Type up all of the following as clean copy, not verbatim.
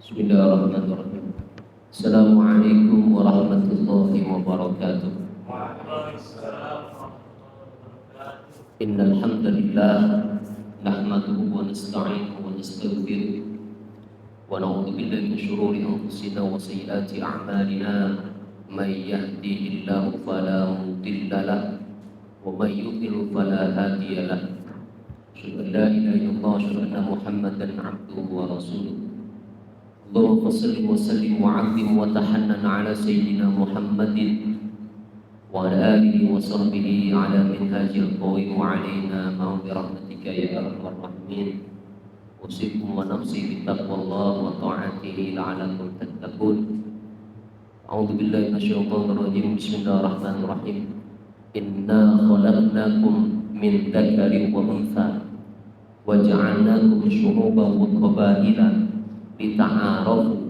Bismillahirrahmanirrahim. Assalamualaikum warahmatullahi wabarakatuh. Innal hamdalillah nahmaduhu wa nasta'inuhu wa nastaghfiruh wa na'udzu billahi min shururi anfusina wa sayyiati a'malina. May yahdihillahu fala mudilla lahu wa may yudlil fala hadiya lahu. Asyhadu an la ilaha illallah wa asyhadu anna Muhammadan 'abduhu wa rasuluh. اللهم صل وسلم وعظم وتحنن على سيدنا محمد وعلى آله وصحبه على منهاج القويم علينا معه برحمتك يا أرحم الراحمين. أوصيكم ونفسي بتقوى الله وطاعته لعلكم تتقون. أعوذ بالله من الشيطان الرجيم. بسم الله الرحمن الرحيم. إنا خلقناكم من ذكر وأنثى وجعلناكم شعوبا وقبائل lita'arafu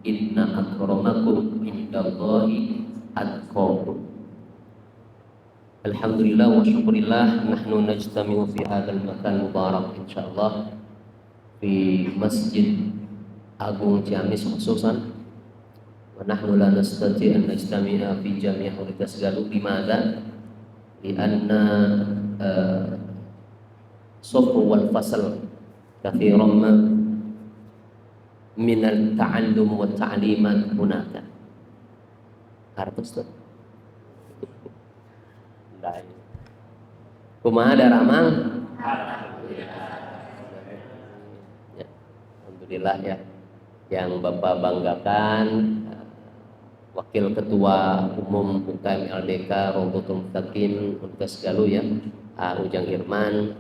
inna akramakum indallahi atqakum. Alhamdulillah wa syukurillah nahnu najtami'u fi hadzal makan mubarak insyaallah fi Masjid Agung Ciamis khususan, wa nahnu la nastati an najtami'a fi jami' Universitas Galuh. Limadha? Lianna saffu wal fasl kathiran minal ta'allum wa ta'limat hunaka. Harus tuh. Kumaha ada ramang? Ya, alhamdulillah ya. Yang Bapak banggakan Wakil Ketua Umum UKM LDK Robotul Mustaqim Universitas Galuh ya, Ujang Irman,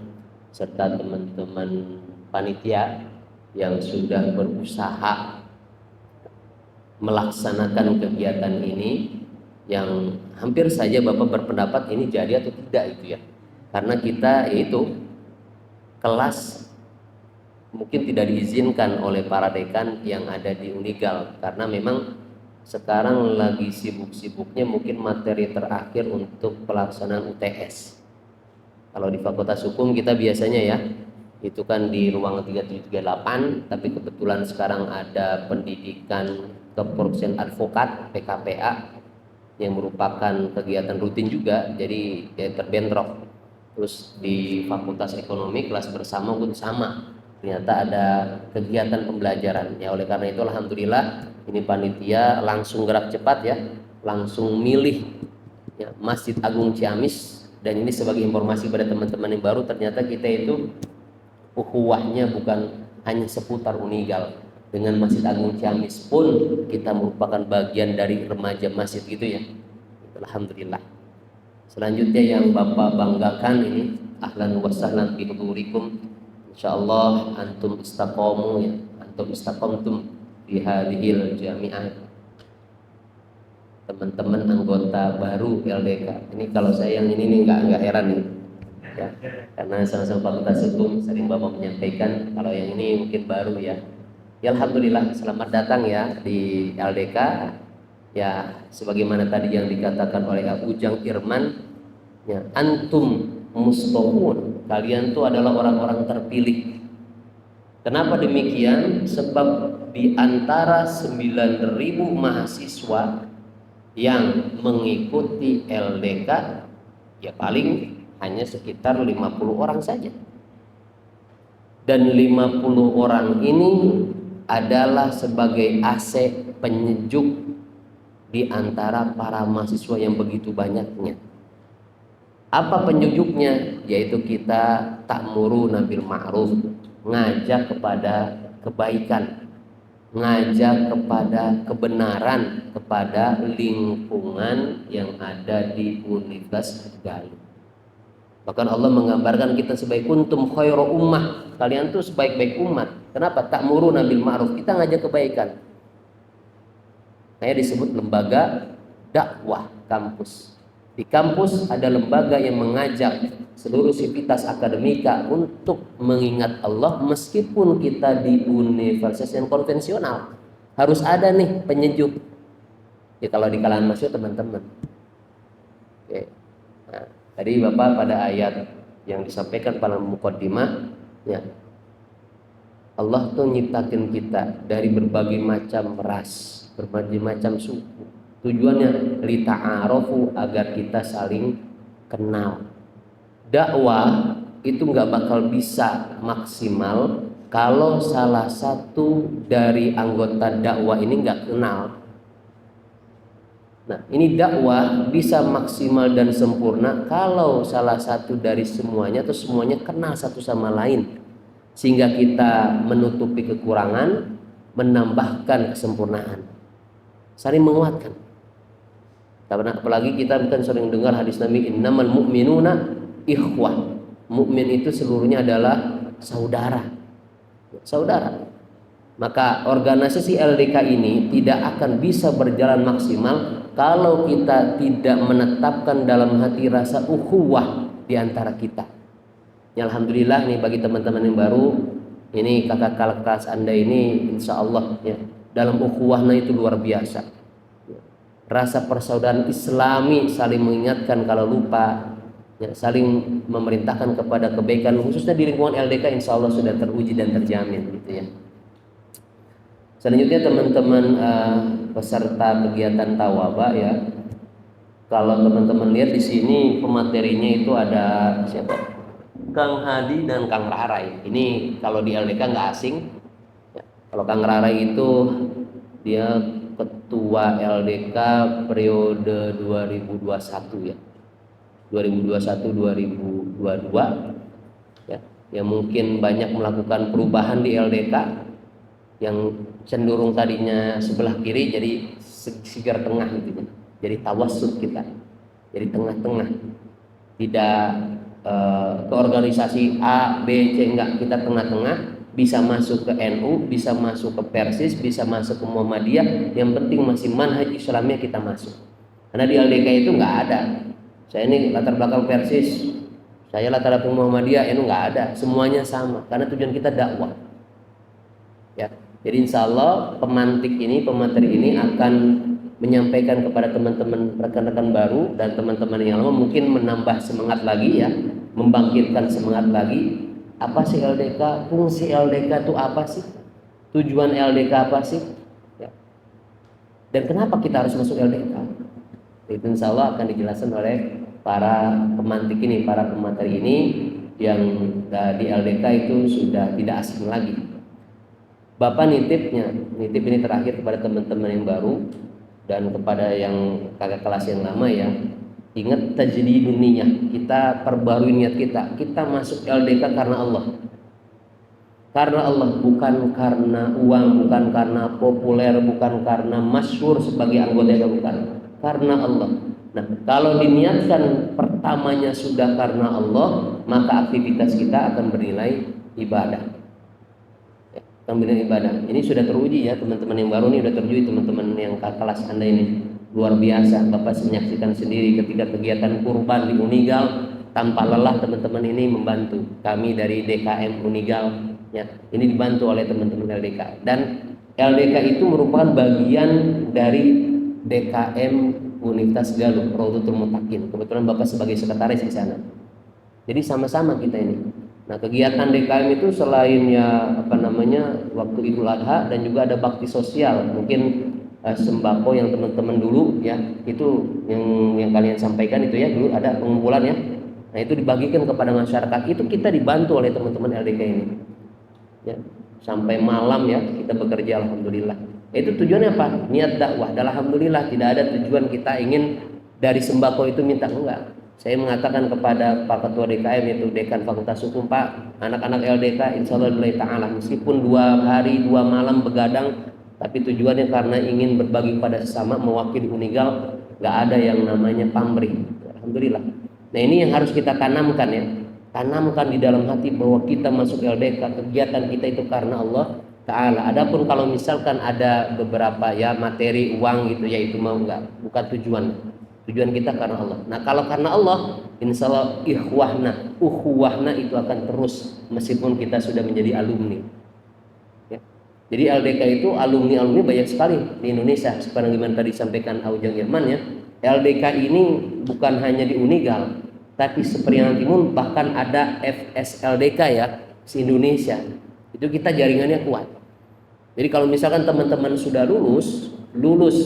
serta teman-teman panitia yang sudah berusaha melaksanakan kegiatan ini, yang hampir saja Bapak berpendapat ini jadi atau tidak itu ya, karena kita yaitu kelas mungkin tidak diizinkan oleh para dekan yang ada di Unigal, karena memang sekarang lagi sibuk-sibuknya mungkin materi terakhir untuk pelaksanaan UTS. Kalau di Fakultas Hukum kita biasanya ya itu kan di ruang 3738, tapi kebetulan sekarang ada pendidikan keprofesian advokat PKPA yang merupakan kegiatan rutin juga, jadi ya terbentrok. Terus di Fakultas Ekonomi kelas bersama pun sama, ternyata ada kegiatan pembelajaran ya. Oleh karena itu alhamdulillah ini panitia langsung gerak cepat ya, langsung milih ya, Masjid Agung Ciamis. Dan ini sebagai informasi pada teman-teman yang baru, ternyata kita itu ukhuwahnya bukan hanya seputar Unigal. Dengan Masjid Agung Ciamis pun kita merupakan bagian dari remaja masjid gitu ya. Alhamdulillah. Selanjutnya yang Bapak banggakan ini, ahlan wa sahlan bi hudurikum. Insyaallah antum istaqamu ya, antum istaqamtum di hadhil jami'ah. Teman-teman anggota baru LDK. Ini kalau saya yang ini enggak heran nih. Ya, karena sama-sama Fakultas Hukum sering Bapak menyampaikan, kalau yang ini mungkin baru ya. Ya alhamdulillah, selamat datang ya di LDK. Ya, sebagaimana tadi yang dikatakan oleh Ujang Irman, ya, antum mustahun, kalian tuh adalah orang-orang terpilih. Kenapa demikian? Sebab di antara 9.000 mahasiswa yang mengikuti LDK, ya paling hanya sekitar 50 orang saja. Dan 50 orang ini adalah sebagai AC penyejuk di antara para mahasiswa yang begitu banyaknya. Apa penyejuknya? Yaitu kita ta'muruna bil ma'ruf, ngajak kepada kebaikan, ngajak kepada kebenaran, kepada lingkungan yang ada di Universitas Galuh. Bahkan Allah menggambarkan kita sebagai kuntum khairu ummah, kalian tuh sebaik-baik umat. Kenapa? Ta'muruna bil ma'ruf, kita ngajak kebaikan. Kayak disebut lembaga dakwah kampus. Di kampus ada lembaga yang mengajak seluruh sivitas akademika untuk mengingat Allah meskipun kita di universitas yang konvensional. Harus ada nih penyejuk. Ya kalau di kalangan mahasiswa teman-teman. Oke. Nah, tadi Bapak pada ayat yang disampaikan pada muqaddimah ya, Allah tuh nyiptakan kita dari berbagai macam ras, berbagai macam suku. Tujuannya lita'arofu, agar kita saling kenal. Dakwah itu nggak bakal bisa maksimal kalau salah satu dari anggota dakwah ini nggak kenal. Nah, ini dakwah bisa maksimal dan sempurna kalau salah satu dari semuanya atau semuanya kenal satu sama lain, sehingga kita menutupi kekurangan, menambahkan kesempurnaan, saling menguatkan. Karena apalagi kita bukan sering dengar hadis Nabi, innamal mu'minuna ikhwah. Mukmin itu seluruhnya adalah saudara. Saudara. Maka organisasi LDK ini tidak akan bisa berjalan maksimal kalau kita tidak menetapkan dalam hati rasa ukhuwah di antara kita. Ya, alhamdulillah nih bagi teman-teman yang baru, ini kakak kelas Anda ini insya Allah ya, dalam ukhuwahnya itu luar biasa. Rasa persaudaraan Islami, saling mengingatkan kalau lupa, ya, saling memerintahkan kepada kebaikan, khususnya di lingkungan LDK insya Allah sudah teruji dan terjamin gitu ya. Selanjutnya teman-teman peserta kegiatan Tawaba ya, kalau teman-teman lihat di sini pematerinya itu ada siapa? Kang Hadi dan Kang Rarai. Ini kalau di LDK nggak asing. Ya, kalau Kang Rarai itu dia ketua LDK periode 2021 ya, 2021-2022 ya, yang mungkin banyak melakukan perubahan di LDK yang cenderung tadinya sebelah kiri jadi sigar tengah gitu, jadi tawassut kita, jadi tengah-tengah, tidak ke organisasi A, B, C, enggak, kita tengah-tengah, bisa masuk ke NU, bisa masuk ke Persis, bisa masuk ke Muhammadiyah, yang penting masih manhaj Islamnya kita masuk. Karena di LDK itu enggak ada, saya ini latar belakang Persis, saya latar belakang Muhammadiyah, NU enggak ada, semuanya sama, karena tujuan kita dakwah. Ya. Jadi insya Allah pemateri ini akan menyampaikan kepada teman-teman rekan-rekan baru dan teman-teman yang lama mungkin menambah semangat lagi ya, membangkitkan semangat lagi. Apa sih LDK? Fungsi LDK itu apa sih? Tujuan LDK apa sih? Ya. Dan kenapa kita harus masuk LDK? Itu insya Allah akan dijelaskan oleh para pemantik ini, para pemateri ini yang di LDK itu sudah tidak asing lagi. Bapak nitip ini terakhir kepada teman-teman yang baru dan kepada yang kakak kelas yang lama ya. Ingat tajdidun niyah, kita perbarui niat kita masuk LDK karena Allah. Karena Allah, bukan karena uang, bukan karena populer, bukan karena masyhur sebagai anggota, bukan. Karena Allah. Nah, kalau diniatkan pertamanya sudah karena Allah, maka aktivitas kita akan bernilai ibadah. Kemudian ibadah ini sudah teruji ya, teman-teman yang baru ini sudah teruji, teman-teman yang kelas Anda ini luar biasa. Bapak menyaksikan sendiri ketika kegiatan kurban di Unigal, tanpa lelah teman-teman ini membantu kami dari DKM Unigal ya. Ini dibantu oleh teman-teman LDK, dan LDK itu merupakan bagian dari DKM Universitas Galuh Raudhatul Muttaqin. Kebetulan Bapak sebagai sekretaris di sana. Jadi sama-sama kita ini. Nah, kegiatan DKM itu selain ya waktu Idul Adha, dan juga ada bakti sosial, mungkin sembako yang teman-teman dulu ya, itu yang kalian sampaikan itu ya, dulu ada pengumpulan ya. Nah, itu dibagikan kepada masyarakat, itu kita dibantu oleh teman-teman LDK ini. Ya, sampai malam ya kita bekerja, alhamdulillah. Itu tujuannya apa? Niat dakwah. Dan alhamdulillah tidak ada tujuan kita ingin dari sembako itu minta, enggak. Saya mengatakan kepada Pak Ketua DKM, yaitu Dekan Fakultas Hukum, Pak, anak-anak LDK insya Allah ta'ala meskipun 2 hari 2 malam begadang, tapi tujuannya karena ingin berbagi pada sesama, mewakili Unigal, nggak ada yang namanya pamrih. Alhamdulillah. Nah, ini yang harus kita tanamkan ya, tanamkan di dalam hati bahwa kita masuk LDK, kegiatan kita itu karena Allah Ta'ala. Adapun kalau misalkan ada beberapa ya materi uang gitu ya, itu mau nggak, bukan tujuan. Tujuan kita karena Allah. Nah, kalau karena Allah, insya Allah ukhuwahna itu akan terus meskipun kita sudah menjadi alumni. Ya. Jadi LDK itu alumni banyak sekali di Indonesia. Seperti yang tadi disampaikan Aujang Irman ya. LDK ini bukan hanya di Unigal, tapi Seperian Timun bahkan ada FSLDK ya, se Indonesia. Itu kita jaringannya kuat. Jadi kalau misalkan teman-teman sudah lulus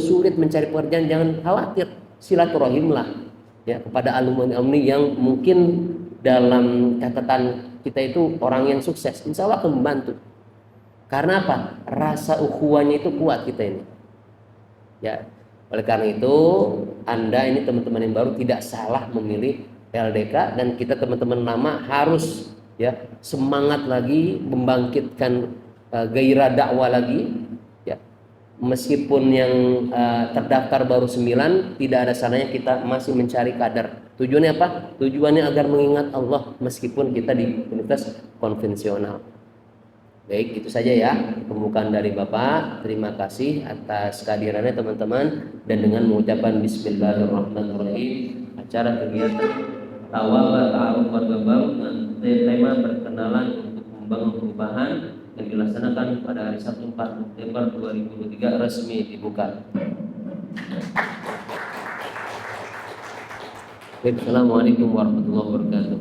sulit mencari pekerjaan, jangan khawatir, silaturahimlah ya kepada alumni-alumni yang mungkin dalam catatan kita itu orang yang sukses, insya Allah akan membantu. Karena apa? Rasa ukhuwahnya itu kuat kita ini. Ya, oleh karena itu Anda ini teman-teman yang baru tidak salah memilih LDK, dan kita teman-teman lama harus ya semangat lagi membangkitkan gairah dakwah lagi ya. Meskipun yang terdaftar baru 9, tidak ada salahnya kita masih mencari kader. Tujuannya apa? Tujuannya agar mengingat Allah meskipun kita di universitas konvensional. Baik, itu saja ya pembukaan dari Bapak. Terima kasih atas kehadirannya teman-teman, dan dengan mengucapkan Bismillahirrahmanirrahim, acara kegiatan Tawaba Ta'aruf Wargabam dengan tema berkenalan untuk membangun perubahan yang dilaksanakan pada hari Sabtu 4 September 2023 resmi dibuka. Assalamualaikum warahmatullahi wabarakatuh.